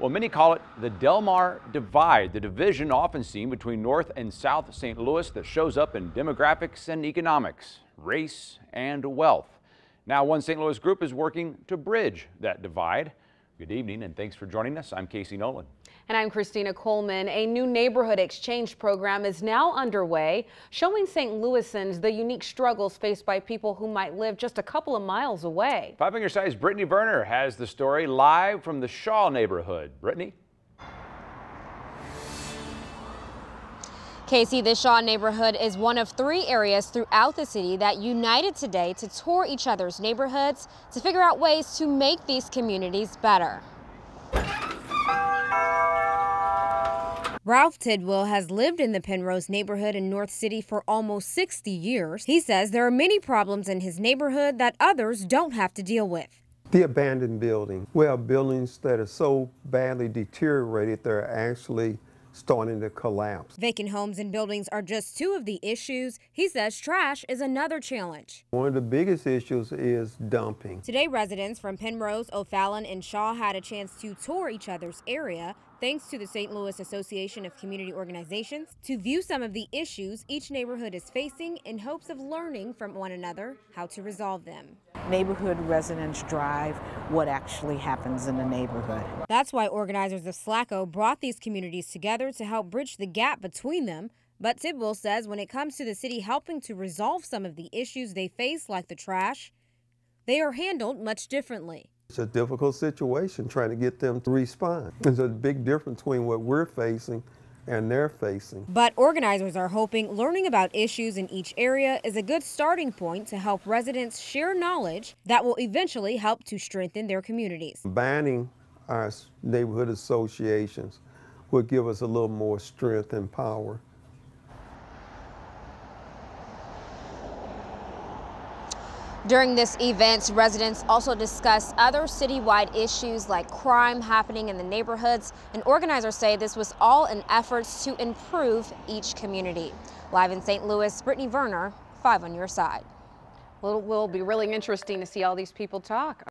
Well, many call it the Delmar Divide, the division often seen between North and South St. Louis that shows up in demographics and economics, race and wealth. Now, one St. Louis group is working to bridge that divide. Good evening and thanks for joining us. I'm Casey Nolan. And I'm Christina Coleman. A new neighborhood exchange program is now underway, showing St. Louisans the unique struggles faced by people who might live just a couple of miles away. 5 on your side's Brittany Werner has the story live from the Shaw neighborhood. Brittany? Casey, the Shaw neighborhood is one of 3 areas throughout the city that united today to tour each other's neighborhoods to figure out ways to make these communities better. Ralph Tidwell has lived in the Penrose neighborhood in North City for almost 60 years. He says there are many problems in his neighborhood that others don't have to deal with. The abandoned building. We have buildings that are so badly deteriorated they're actually starting to collapse. Vacant homes and buildings are just 2 of the issues. He says trash is another challenge. One of the biggest issues is dumping. Today, residents from Penrose, O'Fallon, and Shaw had a chance to tour each other's area, thanks to the St. Louis Association of Community Organizations, to view some of the issues each neighborhood is facing in hopes of learning from one another how to resolve them. Neighborhood residents drive what actually happens in the neighborhood. That's why organizers of SLACO brought these communities together to help bridge the gap between them. But Tidwell says when it comes to the city helping to resolve some of the issues they face, like the trash, they are handled much differently. It's a difficult situation trying to get them to respond. There's a big difference between what we're facing and they're facing. But organizers are hoping learning about issues in each area is a good starting point to help residents share knowledge that will eventually help to strengthen their communities. Banning our neighborhood associations will give us a little more strength and power. During this event, residents also discussed other citywide issues like crime happening in the neighborhoods, and organizers say this was all in efforts to improve each community. Live in St. Louis, Brittany Werner, 5 on your side. Well, it will be really interesting to see all these people talk.